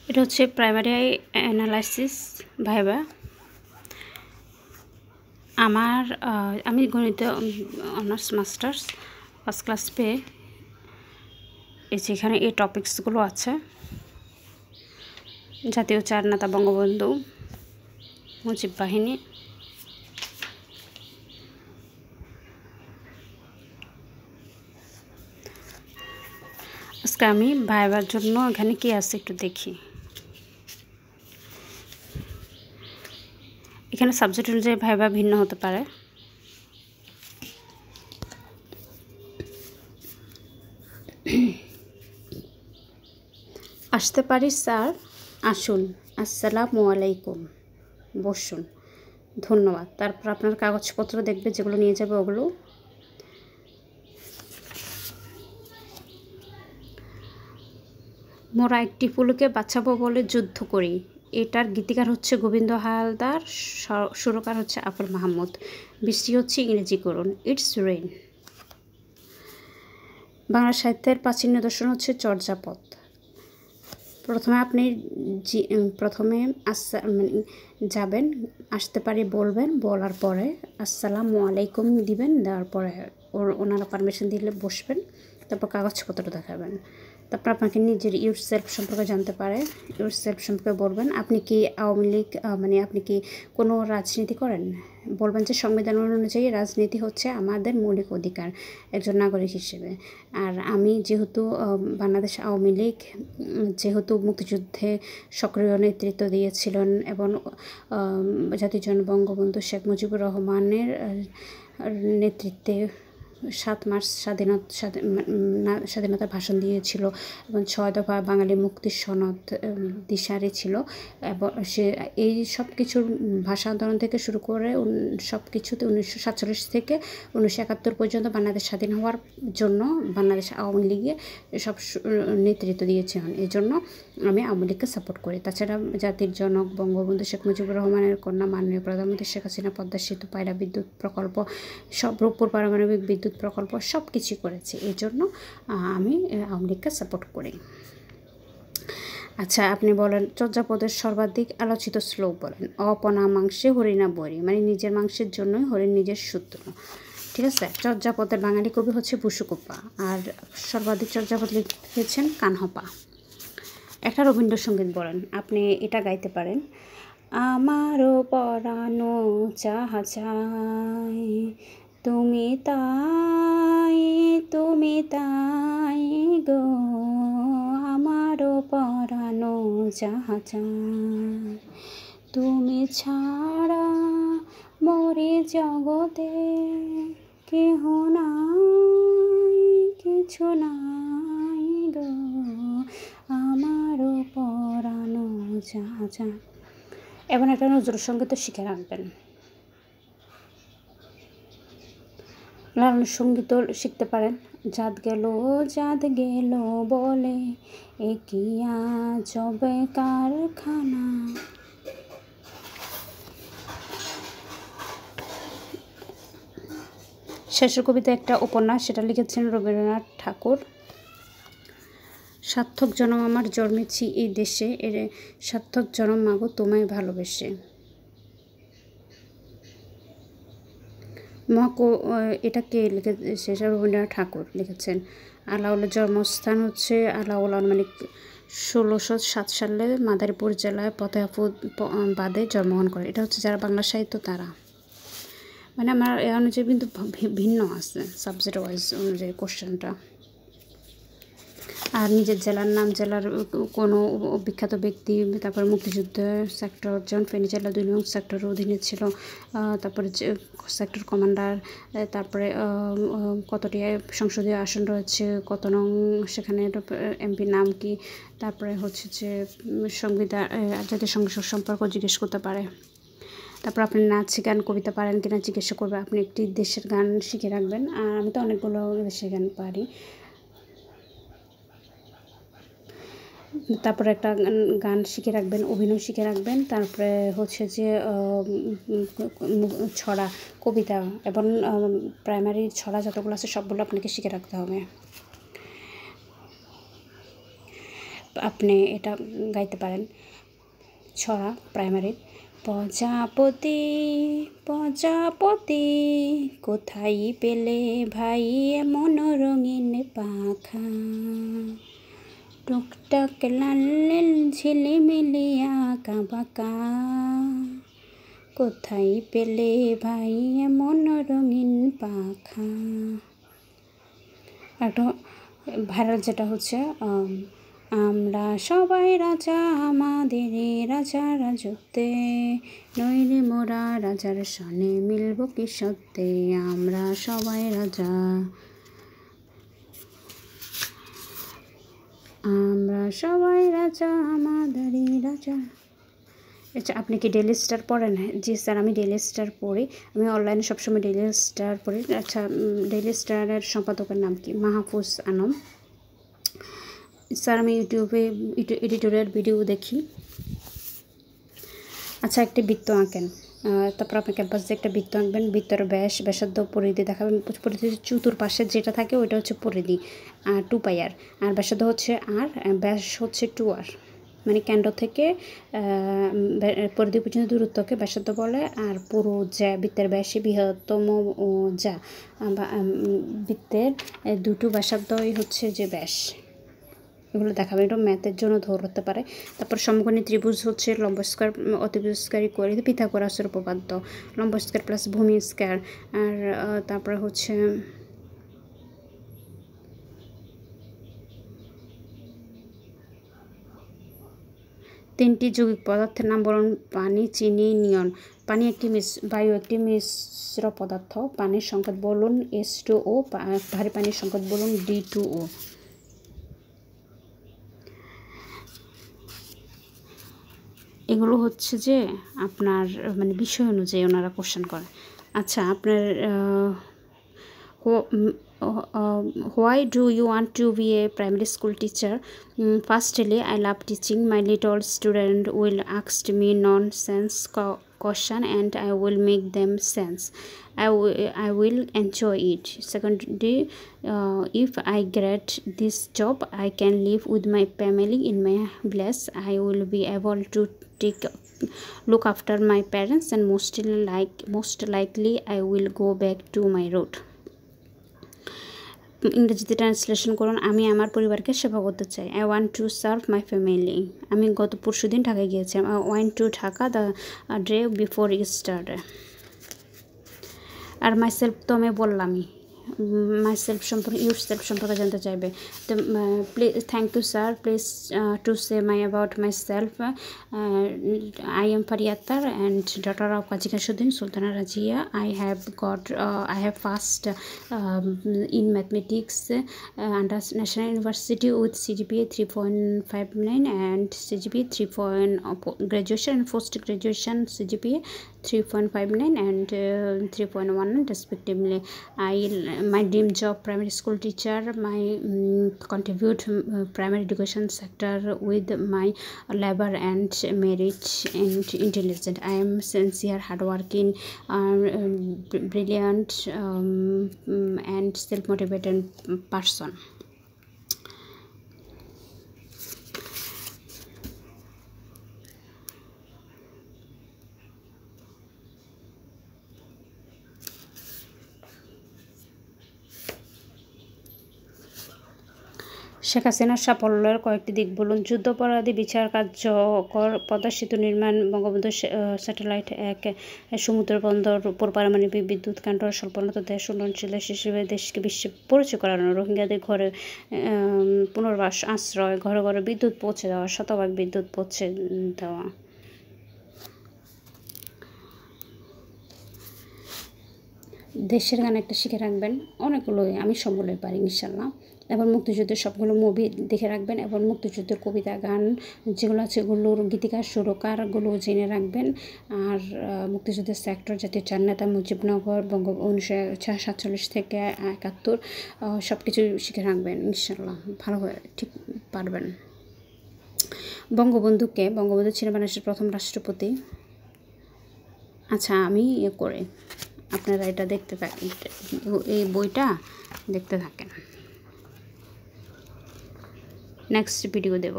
এটা হচ্ছে primary analysis viva. আমি গণিত অনার্স মাস্টার্স ফার্স্ট ক্লাস পেয়ে এই যেখানে এই টপিকসগুলো আছে। জাতীয় চার নেতা বঙ্গবন্ধু মুজিব বাহিনী, আজকে আমি ভাইবার জন্য এখানে কি আছে একটু দেখি। এখানে সাবজেক্ট অনুযায়ী ভাইবা ভিন্ন হতে পারে। আসতে পারি স্যার? আসুন। আসসালামু আলাইকুম। বসুন। ধন্যবাদ। তারপর আপনার কাগজপত্র দেখবে, যেগুলো নিয়ে যাবে ওগুলো। মোরা একটি ফুলকে বাঁচাবো বলে যুদ্ধ করি। এটার গীতিকার হচ্ছে গোবিন্দ হালদার, সুরকার হচ্ছে আফর মাহমুদ। বৃষ্টি হচ্ছে ইংরেজি করুন, ইটস রেইন। বাংলা সাহিত্যের প্রাচীন নিদর্শন হচ্ছে চর্যাপদ। প্রথমে যাবেন, আসতে পারি বলবেন, বলার পরে আসসালামু আলাইকুম দিবেন, দেওয়ার পরে ওনারা পারমিশন দিলে বসবেন, তারপর কাগজপত্র দেখাবেন। তারপর আপনাকে নিজের ইউরসেলফ সম্পর্কে জানতে পারে, ইউরসেলফ সম্পর্কে বলবেন। আপনি কি আওয়ামী লীগ আপনি কি কোনো রাজনীতি করেন? বলবেন যে সংবিধান অনুযায়ী রাজনীতি হচ্ছে আমাদের মৌলিক অধিকার একজন নাগরিক হিসেবে। আর আমি যেহেতু বাংলাদেশ আওয়ামী লীগ যেহেতু মুক্তিযুদ্ধে সক্রিয় নেতৃত্ব দিয়েছিলেন এবং জাতির জনক বঙ্গবন্ধু শেখ মুজিবুর রহমানের নেতৃত্বে 7 মার্চ স্বাধীনতার ভাষণ দিয়েছিল এবং 6 দফা বাঙালি মুক্তির সনদ দিশারি ছিল। এবং সে এই সব কিছুর ভাষা আন্দোলন থেকে শুরু করে সব কিছুতে 1947 থেকে 1971 পর্যন্ত বাংলাদেশ স্বাধীন হওয়ার জন্য বাংলাদেশ আওয়ামী লীগে সব নেতৃত্ব দিয়েছিলেন। এই জন্য আমি আওয়ামী লীগকে সাপোর্ট করি। তাছাড়া জাতির জনক বঙ্গবন্ধু শেখ মুজিবুর রহমানের কন্যা মাননীয় প্রধানমন্ত্রী শেখ হাসিনা পদ্মা সেতু, পায়রা বিদ্যুৎ প্রকল্প, সব রূপপুর পারমাণবিক বিদ্যুৎ প্রকল্প সব কিছু করেছে। এই জন্য আমি আওয়ামী লীগকে সাপোর্ট করি। আচ্ছা, আপনি বলেন চর্যাপদের সর্বাধিক আলোচিত শ্লোক বলেন। অপনা মাংসে হরিণা বরি, মানে নিজের মাংসের জন্যই হরিণ নিজের শত্রু। ঠিক আছে। চর্যাপদের বাঙালি কবি হচ্ছে বসুকোপা, আর সর্বাধিক চর্যাপদ লিখেছেন কানহপা। একটা রবীন্দ্রসঙ্গীত বলেন, আপনি এটা গাইতে পারেন। আমারও পরানো চাহা চাই, তুমি তাই গো, আমারও পরানো যাহা চাই, তুমি ছাড়া মোরে জগতে কেহ নাই, কিছু নাই গো, আমারও পরানো যাহা চাই। এবং একটা নজরুল সঙ্গীত শিখে রাখবেন। লালন সঙ্গীত শিখতে পারেন। জাত গেল বলে এ কি আজবে কারখানা, শেষের কবিতা একটা উপন্যাস, সেটা লিখেছেন রবীন্দ্রনাথ ঠাকুর। সার্থক জনম আমার জন্মেছি এই দেশে, এর সার্থক জনম মাগো তোমায় ভালোবেসে। এটা কে লিখেছে? সেটা রবীন্দ্রনাথ ঠাকুর লিখেছেন। আলাউলের জন্মস্থান হচ্ছে আলাউল মানে 1607 সালে মাদারীপুর জেলায় ফতেহাপুর বাদে জন্মগ্রহণ করে। এটা হচ্ছে যারা বাংলা সাহিত্য তারা, মানে আমার এ অনুযায়ী কিন্তু ভিন্ন আছে সাবজেক্ট ওয়াইজ অনুযায়ী কোশ্চেনটা। আর নিজের জেলার নাম, জেলার কোনো বিখ্যাত ব্যক্তি, তারপরে মুক্তিযুদ্ধের সেক্টর, যেমন ফেনী জেলা 2 নং সেক্টরের অধীনে ছিল, তারপরে সেক্টর কমান্ডার, তারপরে কতটি সংসদীয় আসন রয়েছে, কত নং সেখানে এমপির নাম কি, তারপরে হচ্ছে যে সংবিধান, জাতীয় সংসদ সম্পর্ক জিজ্ঞেস করতে পারে। তারপর আপনি নাচ গান কবিতা পারেন কিনা জিজ্ঞাসা করবে। আপনি একটি দেশের গান শিখে রাখবেন। আর আমি তো অনেকগুলো দেশের গান পারি। তারপরে একটা গান শিখে রাখবেন, অভিনয় শিখে রাখবেন। তারপরে হচ্ছে যে ছড়া, কবিতা এবং প্রাইমারি ছড়া যতগুলো আছে সবগুলো আপনাকে শিখে রাখতে হবে। আপনি এটা গাইতে পারেন ছড়া প্রাইমারি। প্রজাপতি প্রজাপতি কোথায় পেলে ভাই এমন রঙিন পাখা, টুকটাক লাল লাল ঝিলিমিলি আঁকা বাঁকা, কোথায় পেলে ভাই এমন রঙিন পাখা। একটা ভাইরাল যেটা হচ্ছে আমরা সবাই রাজা আমাদের রাজা রাজত্বে, নইলে মোরা রাজার সনে মিলব কি সত্যে, আমরা সবাই রাজা আমরা সবাই রাজা আমাদেরই রাজা। আচ্ছা, আপনি কি ডেইলি স্টার পড়েন? জি স্যার, আমি ডেইলি স্টার পড়ি। আমি অনলাইনে সবসময় ডেইলি স্টার পড়ি। আচ্ছা, ডেইলি স্টারের সম্পাদকের নাম কি? মাহফুজ আলম স্যার। আমি ইউটিউবে এডিটোরিয়াল ভিডিও দেখি। আচ্ছা, একটি বৃত্ত আঁকেন, তারপর আপনি ক্যাম্পাস দিয়ে একটা বৃত্ত আঁকবেন। বৃত্তর ব্যাসার্ধ পরিধি দেখাবেন। পরিধির চতুর্পাশে যেটা থাকে ওইটা হচ্ছে পরিধি, 2 পাই আর ব্যাসার্ধ হচ্ছে আর, ব্যাস হচ্ছে 2 আর, মানে কেন্দ্র থেকে পরিধি পর্যন্ত দূরত্বকে ব্যাসার্ধ বলে। আর পুরো যা বৃত্তের ব্যাসই বৃহত্তম যা বৃত্তের দুটো ব্যাসার্ধই হচ্ছে যে ব্যাস, এগুলো দেখাবে। এটা ম্যাথের জন্য ধরতে পারে। তারপর সমকোণী ত্রিভুজ হচ্ছে লম্ব স্কয়ার অতিভুজ স্কয়ার করে পিথাগোরাসের উপপাদ্য, লম্ব স্কয়ার প্লাস ভূমি স্কয়ার। আর তারপরে হচ্ছে তিনটি যৌগিক পদার্থের নাম বলুন। পানি, চিনি, নিয়ন। পানি একটি বায়ু একটি মিশ্র পদার্থ। পানির সংকেত বলুন H2O, ভারী পানির সংকেত বলুন D2O। এগুলো হচ্ছে যে আপনার মানে বিষয় অনুযায়ী ওনারা কোশ্চেন করে। আচ্ছা, আপনার why do you want to be a primary school teacher? Firstly, I love teaching. My little student will ask me nonsense question and I will make them sense. I will enjoy it. Secondly, if I get this job, I can live with my family in my village. I will be able to look after my parents, and most likely I will go back to my road. ইংরেজিতে translation করুন। আমি আমার পরিবারকে সেবা করতে চাই। I want to serve my family. আমি গত পরশুদিন ঢাকায় গিয়েছিলাম। I want to Dhaka the day before Easter. আর মাইসেলফ তো আমি বললামই। মাইসেলফ সম্পর্কে ইউরসেলফ সম্পর্কে জানতে চাইবে। তো please, thank you sir, please to say my about myself. I am Faria Attar and daughter of Kazi Ghaisuddin Sultana Razia. I have passed in mathematics under National University with CGPA 3.59 and CGPA 3. Graduation and post graduation CGPA 3.59 and 3.1 respectively. My dream job primary school teacher. My contribute primary education sector with my labor and merit and intelligent. I am sincere, hardworking, brilliant and self-motivated person. Sheikh হাসিনার সাফল্যের কয়েকটি দিক বলুন। যুদ্ধাপরাধী বিচার কার্যকর, পদ্মা সেতু নির্মাণ, Bangabandhu satellite 1, সমুদ্র বন্দর, উপর পারমাণবিক বিদ্যুৎ কেন্দ্র, স্বল্পোন্নত দেশ, উন্নয়নশীল দেশ হিসেবে দেশকে বিশ্বে পরিচয় করানো, রোহিঙ্গাদের ঘরে পুনর্বাস আশ্রয়, ঘরে ঘরে বিদ্যুৎ পৌঁছে দেওয়া, শতভাগ বিদ্যুৎ পৌঁছে দেওয়া। দেশের গান একটা শিখে রাখবেন। অনেকগুলোই, আমি সবগুলোই পারি ইনশাল্লাহ। এবং মুক্তিযুদ্ধের সবগুলো মুভি দেখে রাখবেন এবং মুক্তিযুদ্ধের কবিতা গান যেগুলো আছে এগুলোর গীতিকার সুরকারগুলো জেনে রাখবেন। আর মুক্তিযুদ্ধের সেক্টর, জাতীয় চার নেতা, মুজিবনগর, 1947 থেকে 71 সব কিছু শিখে রাখবেন ইনশাল্লাহ। ভালোভাবে ঠিক পারবেন। বঙ্গবন্ধু ছিলেন বাংলাদেশের প্রথম রাষ্ট্রপতি। আচ্ছা, আমি করে আপনারা এটা দেখতে থাকেন, এই বইটা দেখতে থাকেন। নেক্সট ভিডিও দেব।